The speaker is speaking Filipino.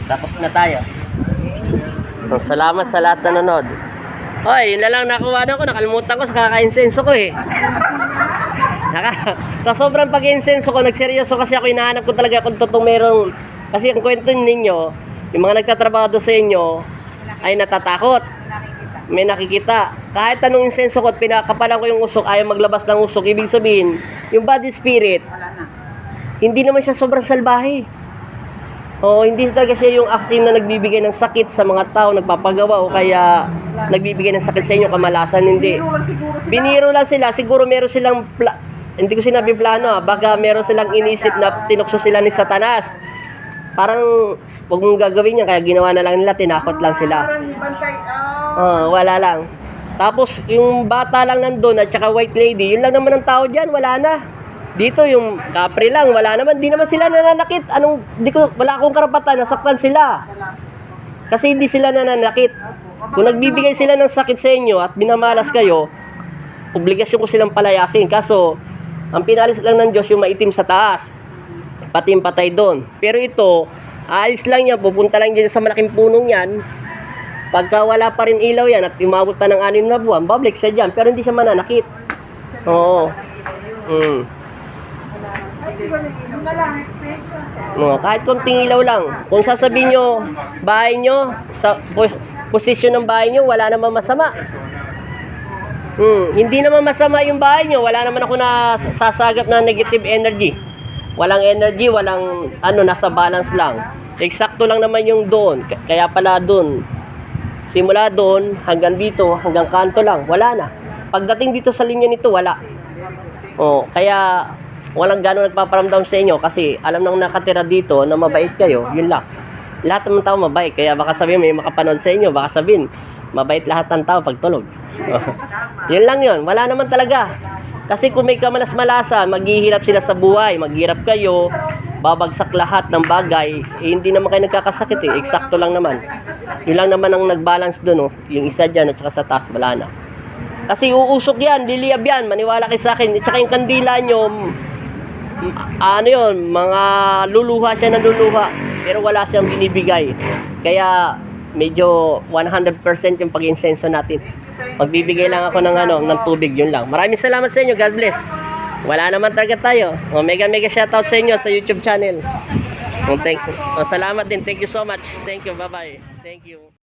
Tapos na tayo. So, salamat sa lahat na nanonood. Hoy, yun na lang nakuha na ko. Nakalimutan ko sa kaka-insenso ko eh. Sa sobrang pag-insenso ko, nagseryoso kasi ako, hinahanap ko talaga kung totoong merong. Kasi ang kwento ninyo, yung mga nagtatrabaho sa inyo ay natatakot. May nakikita. Kahit anong insenso ko at pinakapalan ko yung usok, ayaw maglabas ng usok, ibig sabihin, yung body spirit, hindi naman siya sobrang salbahe. O hindi talaga siya yung acting na nagbibigay ng sakit sa mga tao, nagpapagawa o kaya nagbibigay ng sakit sa inyo, kamalasan, hindi. Biniro lang sila, siguro meron silang, hindi ko sinabi plano baka meron silang inisip na tinukso sila ni Satanas. Parang, huwag mong gagawin yan, kaya ginawa na lang nila, tinakot lang sila. Wala lang. Tapos, yung bata lang nandun at saka white lady, yun lang naman ang tao dyan, wala na. Dito, yung kapre lang, wala naman. Di naman sila nananakit. Wala akong karapatan, nasaktan sila. Kasi hindi sila nananakit. Kung nagbibigay sila ng sakit sa inyo at binamalas kayo, obligasyon ko silang palayasin. Kaso, ang pinalis lang ng Diyos yung maitim sa taas. Pati yung patay doon. Pero ito, aalis lang yan, pupunta lang dyan sa malaking punong yan. Pagka wala pa rin ilaw yan at umabot pa ng 6 na buwan, babalik siya dyan. Pero hindi siya mananakit. Oo. Kahit konting ilaw lang. Kung sasabihin nyo, bahay nyo, sa posisyon ng bahay nyo, wala naman masama. Hindi naman masama yung bahay nyo. Wala naman ako na sasagap na negative energy. Walang energy, walang nasa balance lang. Eksakto lang naman yung doon. Kaya pala doon. Simula doon, hanggang dito, hanggang kanto lang, wala na. Pagdating dito sa linya nito, wala. Kaya walang gano'ng nagpaparamdam sa inyo kasi alam nang nakatira dito na mabait kayo, yun lang. Lahat ng tao mabait, kaya baka sabihin may makapanood sa inyo, baka sabihin, mabait lahat ng tao pag tulog. Yun lang yun, wala naman talaga. Kasi kung may kamalas-malasa, maghihirap sila sa buhay, maghirap kayo, babagsak lahat ng bagay, hindi naman kayo nagkakasakit eh, eksakto lang naman. Yun lang naman ang nag-balance doon, yung isa dyan at saka sa taas, wala na. Kasi uusok yan, liliyab yan, maniwala kayo sa akin, at saka yung kandila nyo, mga luluha siya na luluha, pero wala siyang binibigay. Kaya medyo 100% yung pag-insenso natin. Magbibigay lang ako ng tubig, yun lang. Maraming salamat sa inyo, God bless. Wala naman talaga tayo. Mega shoutout sa inyo sa YouTube channel. Thank you. Salamat din. Thank you so much. Thank you. Bye-bye. Thank you.